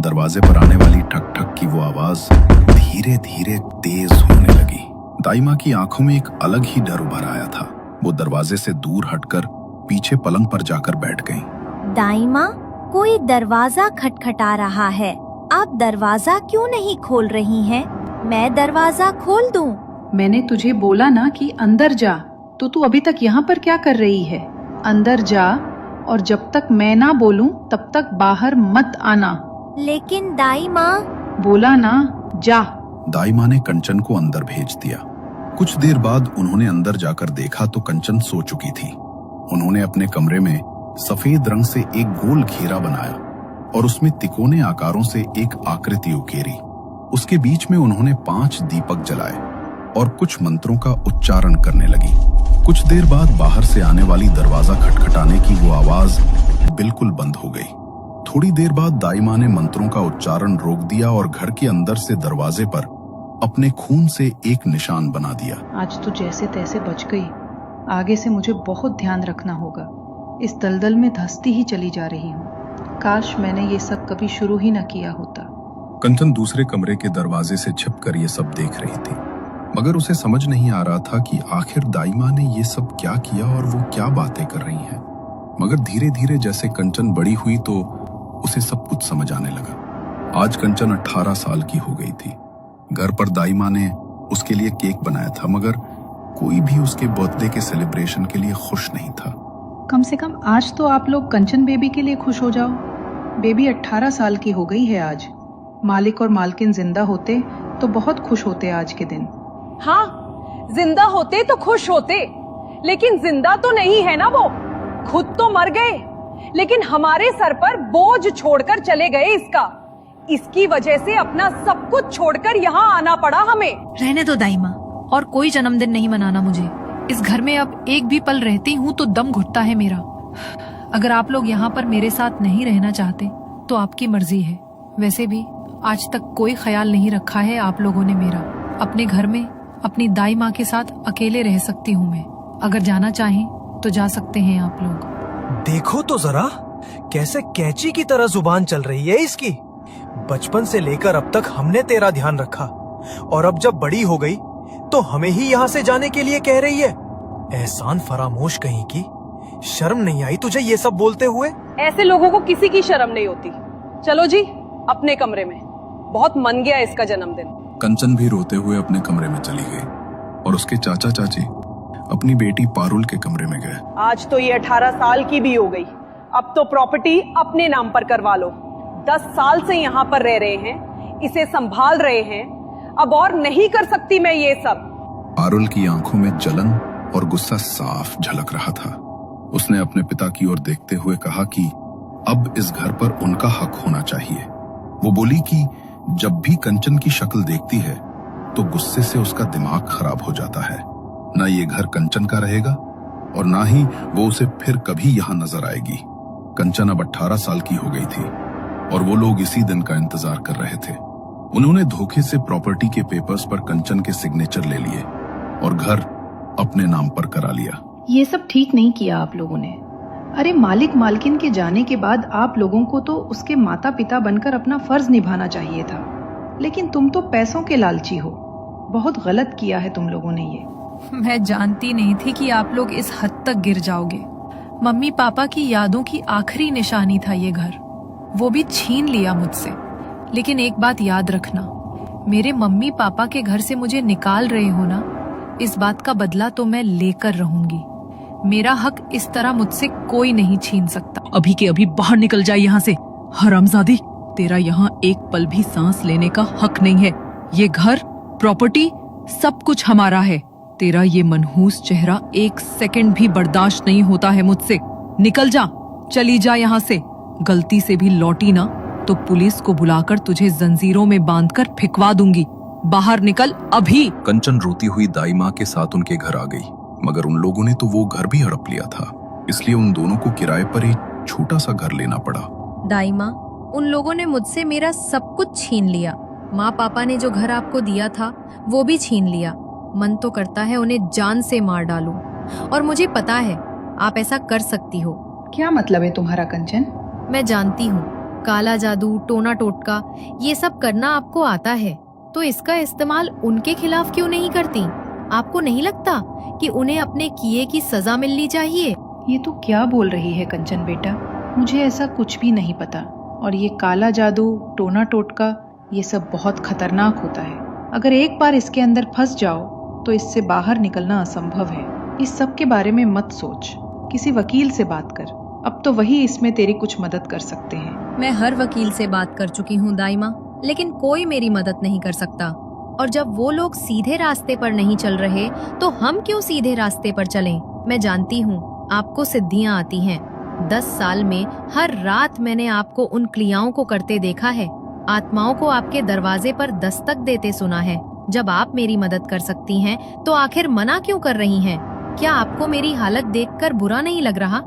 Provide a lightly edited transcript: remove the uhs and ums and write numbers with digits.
दरवाजे पर आने वाली ठक ठक की वो आवाज धीरे धीरे तेज होने लगी। दाईमा की आंखों में एक अलग ही डर उभर आया था। वो दरवाजे से दूर हटकर पीछे पलंग पर जाकर बैठ गई। दाईमा, कोई दरवाजा खटखटा रहा है। आप दरवाजा क्यों नहीं खोल रही हैं? मैं दरवाजा खोल दूं। मैंने तुझे बोला ना कि अंदर जा, तो तू अभी तक यहाँ पर क्या कर रही है? अंदर जा, और जब तक मैं ना बोलूं तब तक बाहर मत आना। लेकिन दाईमा। बोला ना, जा। दाईमा ने कंचन को अंदर भेज दिया। कुछ देर बाद उन्होंने अंदर जाकर देखा तो कंचन सो चुकी थी। उन्होंने अपने कमरे में सफेद रंग से एक गोल घेरा बनाया और उसमें तिकोने आकारों से एक आकृति उकेरी। उसके बीच में उन्होंने 5 दीपक जलाए और कुछ मंत्रों का उच्चारण करने लगी। कुछ देर बाद बाहर से आने वाली दरवाजा खटखटाने की वो आवाज बिल्कुल बंद हो गई। थोड़ी देर बाद दाईमा ने मंत्रों का उच्चारण रोक दिया और घर के अंदर से दरवाजे पर अपने खून से एक निशान बना दिया। आज तो जैसे तैसे बच गई। आगे से मुझे बहुत ध्यान रखना होगा। इस दलदल में धंसती ही चली जा रही हूँ। काश मैंने ये सब कभी शुरू ही न किया होता। कंचन दूसरे कमरे के दरवाजे से छिपकर ये सब देख रही थी, मगर उसे समझ नहीं आ रहा था कि आखिर दाईमा ने ये सब क्या किया और वो क्या बातें कर रही हैं। मगर धीरे धीरे जैसे कंचन बड़ी हुई तो उसे सब कुछ समझ आने लगा। आज कंचन 18 साल की हो गई थी। घर पर दाईमा ने उसके लिए केक बनाया था, मगर कोई भी उसके बर्थडे के सेलिब्रेशन के लिए खुश नहीं था। कम से कम आज तो आप लोग कंचन बेबी के लिए खुश हो जाओ। बेबी 18 साल की हो गई है आज। मालिक और मालकिन जिंदा होते तो बहुत खुश होते आज के दिन। हाँ, जिंदा होते तो खुश होते, लेकिन जिंदा तो नहीं है ना वो। खुद तो मर गए, लेकिन हमारे सर पर बोझ छोड़कर चले गए इसकी वजह से अपना सब कुछ छोड़कर यहाँ आना पड़ा हमें। रहने दो दाईमा, और कोई जन्मदिन नहीं मनाना मुझे। इस घर में अब एक भी पल रहती हूँ तो दम घुटता है मेरा। अगर आप लोग यहाँ पर मेरे साथ नहीं रहना चाहते तो आपकी मर्जी है। वैसे भी आज तक कोई ख्याल नहीं रखा है आप लोगों ने मेरा। अपने घर में अपनी दाई माँ के साथ अकेले रह सकती हूँ मैं। अगर जाना चाहें तो जा सकते हैं आप लोग। देखो तो जरा कैसे कैंची की तरह जुबान चल रही है इसकी। बचपन से लेकर अब तक हमने तेरा ध्यान रखा, और अब जब बड़ी हो गई तो हमें ही यहाँ से जाने के लिए कह रही है। एहसान फरामोश कहीं की। शर्म नहीं आई तुझे ये सब बोलते हुए? ऐसे लोगों को किसी की शर्म नहीं होती। चलो जी अपने कमरे में, बहुत मन गया इसका जन्मदिन। कंचन भी रोते हुए अपने कमरे में चली गई और उसके चाचा चाची अपनी बेटी पारुल के कमरे में गए। आज तो ये 18 साल की भी हो गई। अब तो प्रॉपर्टी अपने नाम पर करवा लो। 10 साल से यहाँ पर रह रहे हैं, इसे संभाल रहे हैं। अब और नहीं कर सकती मैं ये सब। पारुल की आंखों में जलन और गुस्सा साफ झलक रहा था। उसने अपने पिता की ओर देखते हुए कहा कि अब इस घर पर उनका हक होना चाहिए। वो बोली कि जब भी कंचन की शक्ल देखती है तो गुस्से से उसका दिमाग खराब हो जाता है। ना ये घर कंचन का रहेगा और ना ही वो उसे फिर कभी यहाँ नजर आएगी। कंचन अब 18 साल की हो गई थी और वो लोग इसी दिन का इंतजार कर रहे थे। उन्होंने धोखे से प्रॉपर्टी के पेपर्स पर कंचन के सिग्नेचर ले लिए और घर अपने नाम पर करा लिया। ये सब ठीक नहीं किया आप लोगों ने। अरे मालिक मालकिन के जाने के बाद आप लोगों को तो उसके माता पिता बनकर अपना फर्ज निभाना चाहिए था, लेकिन तुम तो पैसों के लालची हो। बहुत गलत किया है तुम लोगों ने ये। मैं जानती नहीं थी कि आप लोग इस हद तक गिर जाओगे। मम्मी पापा की यादों की आखिरी निशानी था ये घर, वो भी छीन लिया मुझसे। लेकिन एक बात याद रखना, मेरे मम्मी पापा के घर से मुझे निकाल रहे हो ना, इस बात का बदला तो मैं लेकर रहूंगी। मेरा हक इस तरह मुझसे कोई नहीं छीन सकता। अभी के अभी बाहर निकल जाए यहाँ से, हरामजादी। तेरा यहाँ एक पल भी सांस लेने का हक नहीं है। ये घर, प्रॉपर्टी, सब कुछ हमारा है। तेरा ये मनहूस चेहरा एक सेकंड भी बर्दाश्त नहीं होता है मुझसे। निकल जा, चली जा यहाँ से। गलती से भी लौटी ना तो पुलिस को बुलाकर तुझे जंजीरों में बांधकर फिकवा दूंगी। बाहर निकल अभी। कंचन रोती हुई दाई माँ के साथ उनके घर आ गई, मगर उन लोगों ने तो वो घर भी हड़प लिया था, इसलिए उन दोनों को किराए पर एक छोटा सा घर लेना पड़ा। दाई माँ, उन लोगों ने मुझसे मेरा सब कुछ छीन लिया। माँ पापा ने जो घर आपको दिया था वो भी छीन लिया। मन तो करता है उन्हें जान से मार डालूं, और मुझे पता है आप ऐसा कर सकती हो। क्या मतलब है तुम्हारा कंचन? मैं जानती हूँ काला जादू, टोना टोटका ये सब करना आपको आता है, तो इसका इस्तेमाल उनके खिलाफ क्यों नहीं करती? आपको नहीं लगता कि उन्हें अपने किए की सजा मिलनी चाहिए? ये तू क्या बोल रही है कंचन बेटा? मुझे ऐसा कुछ भी नहीं पता। और ये काला जादू, टोना टोटका ये सब बहुत खतरनाक होता है। अगर एक बार इसके अंदर फंस जाओ तो इससे बाहर निकलना असंभव है। इस सब के बारे में मत सोच, किसी वकील से बात कर। अब तो वही इसमें तेरी कुछ मदद कर सकते हैं। मैं हर वकील से बात कर चुकी हूँ दाई माँ, लेकिन कोई मेरी मदद नहीं कर सकता। और जब वो लोग सीधे रास्ते पर नहीं चल रहे तो हम क्यों सीधे रास्ते पर चलें? मैं जानती हूँ आपको सिद्धियाँ आती हैं। 10 साल में हर रात मैंने आपको उन क्रियाओं को करते देखा है। आत्माओं को आपके दरवाजे पर दस्तक देते सुना है। जब आप मेरी मदद कर सकती हैं तो आखिर मना क्यों कर रही हैं? क्या आपको मेरी हालत देखकर बुरा नहीं लग रहा?